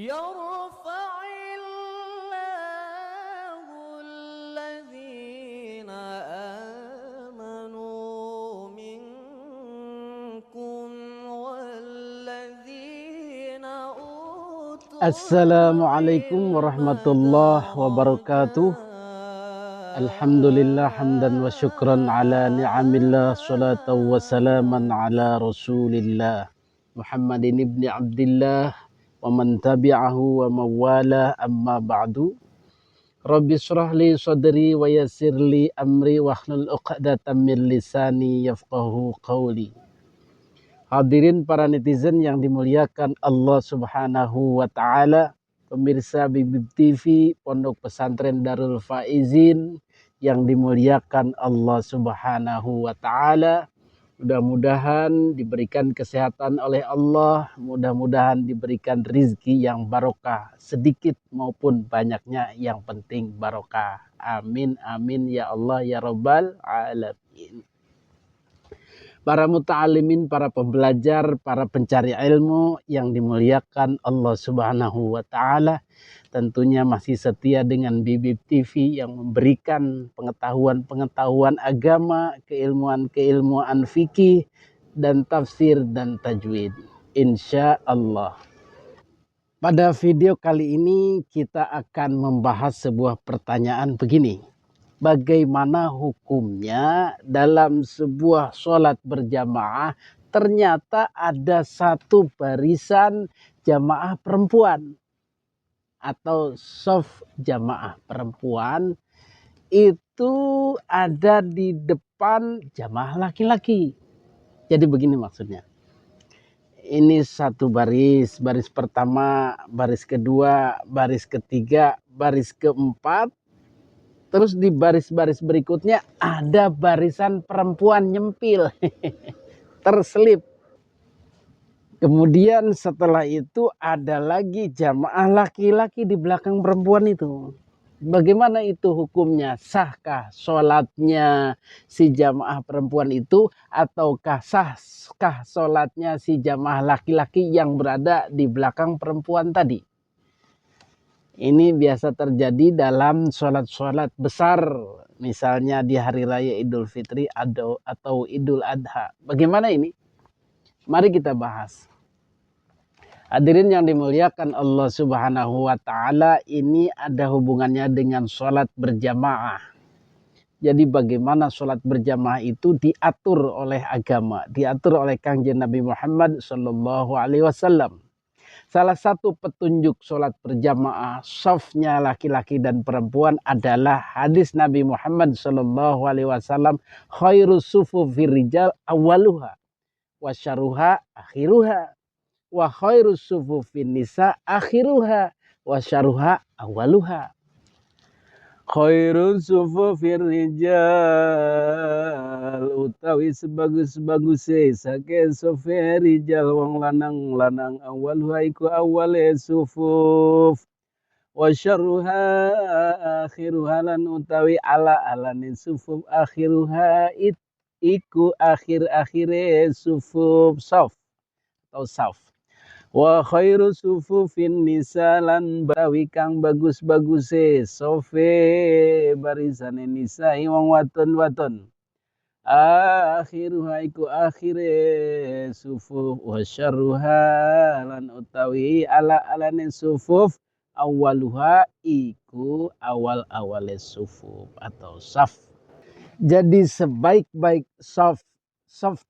يرفع الله الذين آمنوا منكم والذين أوتوا Assalamualaikum العلم warahmatullahi wabarakatuh. Alhamdulillah hamdan wa syukran ala ni'amillah, salatu wa salaman ala rasulillah Muhammadin ibni Abdillah wa man tabi'ahu wa mawala, amma ba'du. Rabbi shrah li sadri wa yassir li amri wahlul 'uqdatam min lisani yafqahu qawli. Hadirin para netizen yang dimuliakan Allah Subhanahu wa taala, pemirsa Bibib TV Pondok Pesantren Darul Faizin yang dimuliakan Allah Subhanahu wa taala. Mudah-mudahan diberikan kesehatan oleh Allah, mudah-mudahan diberikan rizki yang barokah, sedikit maupun banyaknya, yang penting barokah. Amin amin ya Allah ya Rabbal alamin. Para muta'alimin, para pembelajar, para pencari ilmu yang dimuliakan Allah Subhanahu wa taala, tentunya masih setia dengan Bibib TV yang memberikan pengetahuan-pengetahuan agama, keilmuan-keilmuan fikih dan tafsir dan tajwid, insya Allah. Pada video kali ini kita akan membahas sebuah pertanyaan begini. Bagaimana hukumnya dalam sebuah sholat berjamaah ternyata ada satu barisan jamaah perempuan atau shaf jamaah perempuan itu ada di depan jamaah laki-laki. Jadi begini maksudnya. Ini satu baris, baris pertama, baris kedua, baris ketiga, baris keempat. Terus di baris-baris berikutnya ada barisan perempuan nyempil, terselip. Kemudian setelah itu ada lagi jamaah laki-laki di belakang perempuan itu. Bagaimana itu hukumnya? Sahkah sholatnya si jamaah perempuan itu, ataukah sahkah sholatnya si jamaah laki-laki yang berada di belakang perempuan tadi? Ini biasa terjadi dalam sholat-sholat besar, misalnya di hari raya Idul Fitri atau Idul Adha. Bagaimana ini? Mari kita bahas. Hadirin yang dimuliakan Allah Subhanahu wa taala, ini ada hubungannya dengan sholat berjamaah. Jadi bagaimana sholat berjamaah itu diatur oleh agama, diatur oleh Kangjeng Nabi Muhammad Sallallahu Alaihi Wasallam. Salah satu petunjuk sholat berjamaah shafnya laki-laki dan perempuan adalah hadis Nabi Muhammad SAW, khairu sufufir rijal awaluha wa syarruha akhiruha wa khairu sufufin nisa akhiruha wa syarruha awaluha. Khairun sufufir rijal utawi sebagus-baguse sake sufi rijal wong lanang awal haiku awale sufuf wa syarruha akhiruha lan utawi ala-alane sufuf akhiruha iku akhir-akhire sufuf saf atau saf. Wa khairu sufufin nisa lan barawi kang bagus-baguse sofe barisane nisa wong waton-waton. Akhiruha iku akhire sufuf wa syarruha lan utawi ala-alane sufuf awaluha iku awal-awale sufuf atau saf. Jadi sebaik-baik saf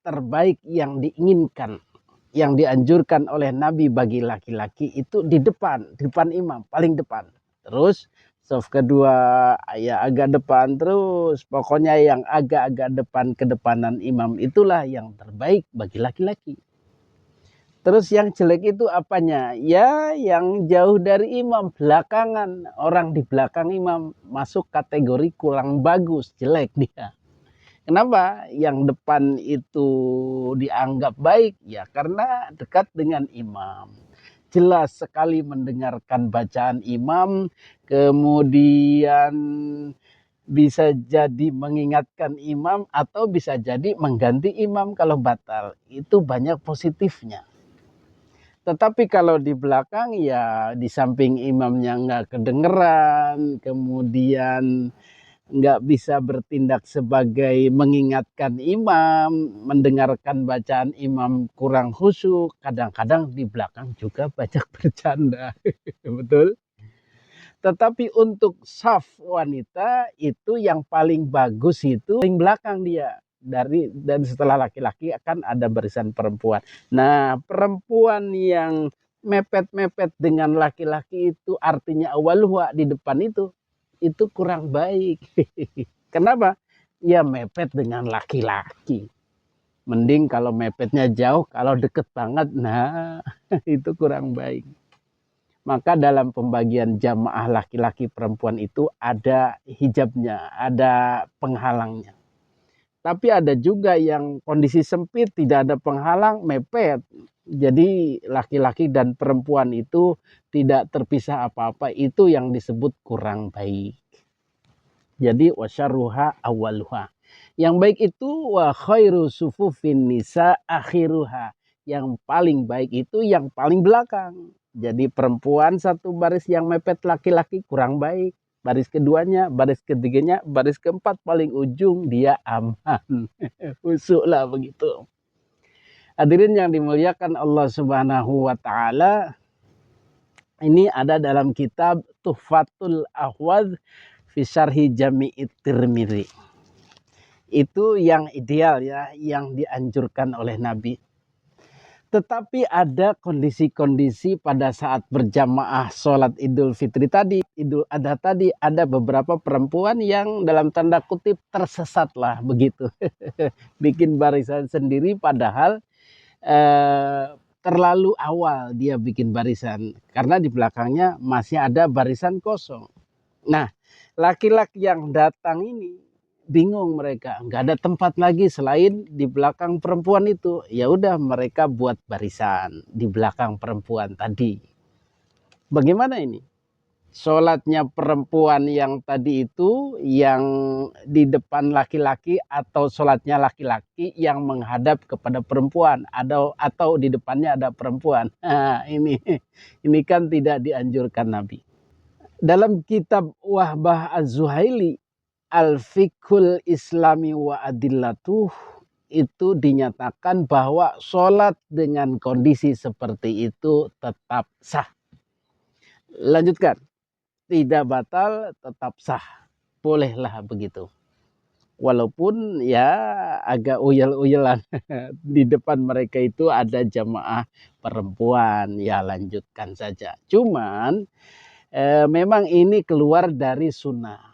terbaik yang diinginkan, yang dianjurkan oleh Nabi bagi laki-laki itu di depan imam, paling depan. Terus shaf kedua ya agak depan, terus pokoknya yang agak-agak depan, kedepanan imam itulah yang terbaik bagi laki-laki. Terus yang jelek itu apanya? Ya yang jauh dari imam, belakangan, orang di belakang imam masuk kategori kurang bagus, jelek dia. Kenapa yang depan itu dianggap baik? Ya karena dekat dengan imam. Jelas sekali mendengarkan bacaan imam, kemudian bisa jadi mengingatkan imam atau bisa jadi mengganti imam kalau batal. Itu banyak positifnya. Tetapi kalau di belakang ya di samping imamnya nggak kedengeran, kemudian nggak bisa bertindak sebagai mengingatkan imam, mendengarkan bacaan imam kurang khusyuk, kadang-kadang di belakang juga banyak bercanda. Betul? Tetapi untuk saf wanita itu yang paling bagus itu paling belakang dia. Dan setelah laki-laki akan ada barisan perempuan. Nah, perempuan yang mepet-mepet dengan laki-laki itu artinya awaluha di depan itu kurang baik. Kenapa? Ya mepet dengan laki-laki. Mending kalau mepetnya jauh, kalau deket banget, nah itu kurang baik. Maka dalam pembagian jamaah laki-laki perempuan itu ada hijabnya, ada penghalangnya. Tapi ada juga yang kondisi sempit, tidak ada penghalang, mepet. Jadi laki-laki dan perempuan itu tidak terpisah apa-apa, itu yang disebut kurang baik. Jadi wasyarruha awaluha. Yang baik itu wa khairu sufufin nisa akhiruha. Yang paling baik itu yang paling belakang. Jadi perempuan satu baris yang mepet laki-laki kurang baik. Baris keduanya, baris ketiganya, baris keempat paling ujung dia aman. Usuk lah begitu. Hadirin yang dimuliakan Allah Subhanahu wa taala, ini ada dalam kitab Tuhfatul Ahwaz fi Syarhi Jami'it Tirmidzi. Itu yang ideal ya, yang dianjurkan oleh Nabi. Tetapi ada kondisi-kondisi pada saat berjamaah sholat Idul Fitri tadi, Idul Adha tadi, ada beberapa perempuan yang dalam tanda kutip tersesat lah begitu. Bikin barisan sendiri padahal terlalu awal dia bikin barisan. Karena di belakangnya masih ada barisan kosong. Nah, laki-laki yang datang ini bingung, mereka nggak ada tempat lagi selain di belakang perempuan itu. Ya udah mereka buat barisan di belakang perempuan tadi. Bagaimana ini? Sholatnya perempuan yang tadi itu yang di depan laki-laki atau sholatnya laki-laki yang menghadap kepada perempuan atau di depannya ada perempuan. Nah, ini kan tidak dianjurkan Nabi. Dalam kitab Wahbah Az-Zuhaili Al-Fiqhul Islami wa Adillatuh itu dinyatakan bahwa sholat dengan kondisi seperti itu tetap sah. Lanjutkan. Tidak batal, tetap sah. Bolehlah begitu. Walaupun ya agak uyel-uyelan. Di depan mereka itu ada jamaah perempuan. Ya lanjutkan saja. Cuman memang ini keluar dari sunnah.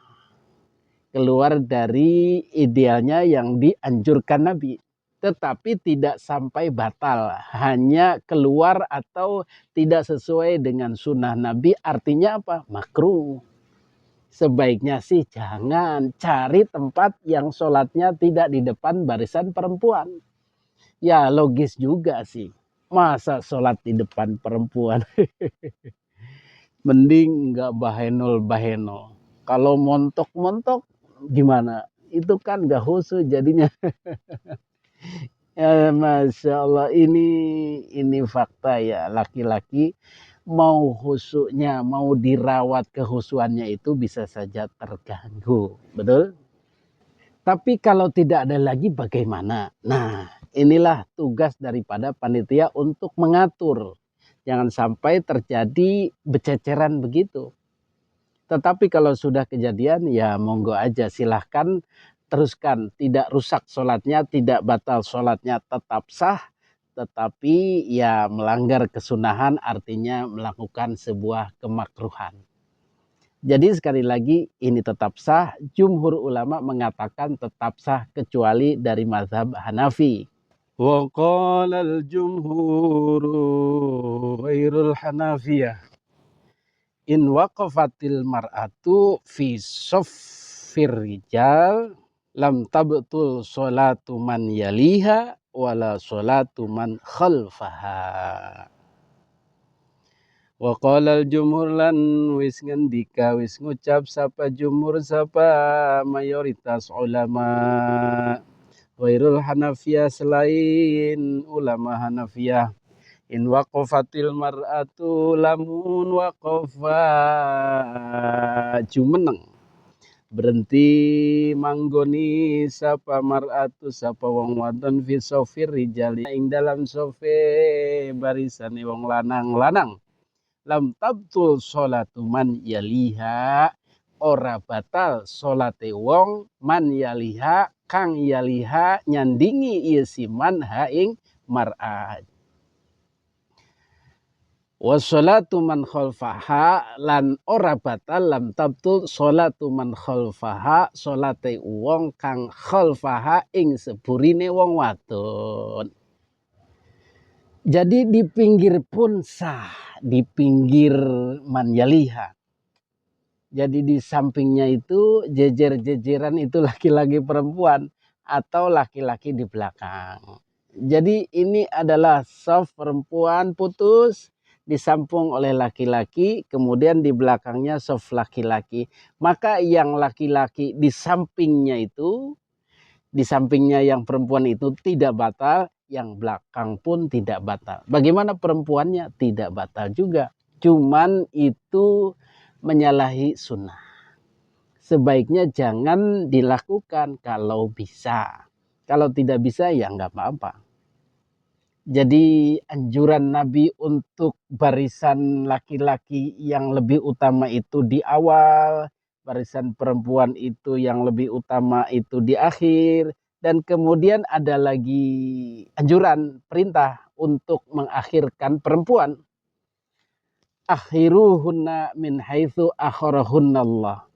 Keluar dari idealnya yang dianjurkan Nabi. Tetapi tidak sampai batal. Hanya keluar atau tidak sesuai dengan sunnah Nabi. Artinya apa? Makruh. Sebaiknya sih jangan cari tempat yang sholatnya tidak di depan barisan perempuan. Ya logis juga sih. Masa sholat di depan perempuan? Mending nggak bahenol-bahenol. Kalau montok-montok gimana? Itu kan gak khusyuk jadinya. Ya, Masya Allah, ini fakta ya, laki-laki mau khusyuknya, mau dirawat kehusuannya itu bisa saja terganggu, betul? Tapi kalau tidak ada lagi bagaimana? Nah, inilah tugas daripada panitia untuk mengatur. Jangan sampai terjadi bececeran begitu. Tetapi kalau sudah kejadian ya monggo aja, silahkan teruskan. Tidak rusak sholatnya, tidak batal sholatnya, tetap sah. Tetapi ya melanggar kesunahan artinya melakukan sebuah kemakruhan. Jadi sekali lagi ini tetap sah. Jumhur ulama mengatakan tetap sah kecuali dari mazhab Hanafi. Wa qala al-jumhuru ghairul Hanafiyah. In waqafatil mar'atu fi soffir rijal lam tabtul sholatu man yaliha wala sholatu man khalfaha. Wa qala al-jumhur lan wis ngendika wis ngucap sapa jumhur sapa mayoritas ulama ghairul Hanafiyah selain ulama Hanafiyah In waqafatil mar'atu lamun waqafa jumeneng berhenti manggoni sapa mar'atu sapa wong wadon fi sofir rijali ing dalam sofe barisane wong lanang lam tabtul sholatu man yaliha ora batal salate wong man yaliha kang yaliha nyandingi ieu si man ha ing mar'at. Wassalatu man khalfaha lan ora batal lam tabtul sholatu man khalfaha salate wong kang khalfaha ing seburine wong wadon. Jadi di pinggir pun sah, di pinggir man yaliha. Jadi di sampingnya itu jejer-jejeran itu laki-laki perempuan atau laki-laki di belakang. Jadi ini adalah saf perempuan putus disambung oleh laki-laki, kemudian di belakangnya saf laki-laki. Maka yang laki-laki di sampingnya yang perempuan itu tidak batal, yang belakang pun tidak batal. Bagaimana perempuannya? Tidak batal juga. Cuman itu menyalahi sunnah. Sebaiknya jangan dilakukan kalau bisa. Kalau tidak bisa ya nggak apa-apa. Jadi anjuran Nabi untuk barisan laki-laki yang lebih utama itu di awal, barisan perempuan itu yang lebih utama itu di akhir, dan kemudian ada lagi anjuran perintah untuk mengakhirkan perempuan. Akhiruhunna min haitsu akharahunallah.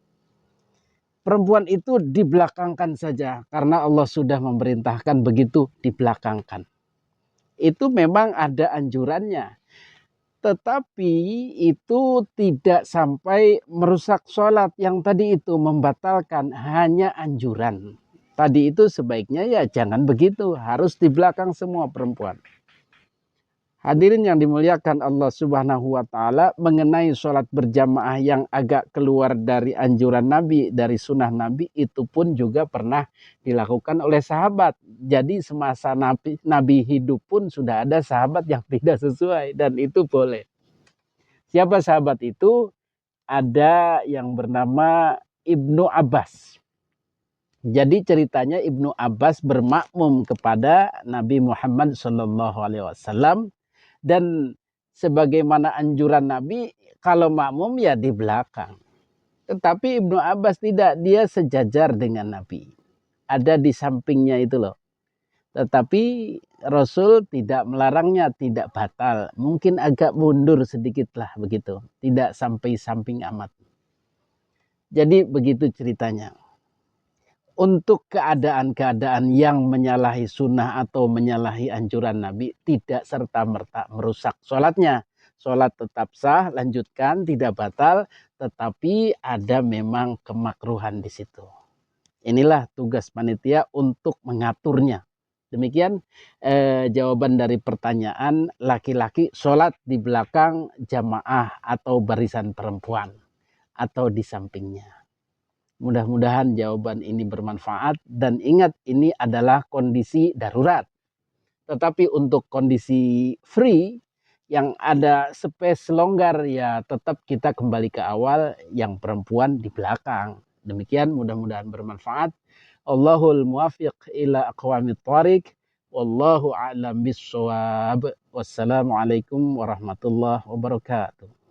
Perempuan itu dibelakangkan saja karena Allah sudah memerintahkan begitu, dibelakangkan. Itu memang ada anjurannya. Tetapi itu tidak sampai merusak sholat. Yang tadi itu membatalkan, hanya anjuran. Tadi itu sebaiknya ya jangan begitu. Harus di belakang semua perempuan. Hadirin yang dimuliakan Allah Subhanahu wa Ta'ala, mengenai sholat berjamaah yang agak keluar dari anjuran Nabi, dari sunnah Nabi, itu pun juga pernah dilakukan oleh sahabat. Jadi semasa Nabi hidup pun sudah ada sahabat yang tidak sesuai, dan itu boleh. Siapa sahabat itu? Ada yang bernama Ibnu Abbas. Jadi ceritanya Ibnu Abbas bermakmum kepada Nabi Muhammad SAW. Dan sebagaimana anjuran Nabi, kalau makmum ya di belakang. Tetapi Ibnu Abbas tidak, dia sejajar dengan Nabi. Ada di sampingnya itu loh. Tetapi Rasul tidak melarangnya, tidak batal. Mungkin agak mundur sedikit lah begitu. Tidak sampai samping amat. Jadi begitu ceritanya. Untuk keadaan-keadaan yang menyalahi sunnah atau menyalahi anjuran Nabi, tidak serta-merta merusak sholatnya. Sholat tetap sah, lanjutkan, tidak batal, tetapi ada memang kemakruhan di situ. Inilah tugas panitia untuk mengaturnya. Demikian jawaban dari pertanyaan laki-laki sholat di belakang jamaah atau barisan perempuan atau di sampingnya. Mudah-mudahan jawaban ini bermanfaat, dan ingat ini adalah kondisi darurat. Tetapi untuk kondisi free yang ada space longgar ya tetap kita kembali ke awal, yang perempuan di belakang. Demikian, mudah-mudahan bermanfaat. Allahul muwafiq ila aqwamit thariq. Wallahu a'lam bissawab. Wassalamualaikum warahmatullahi wabarakatuh.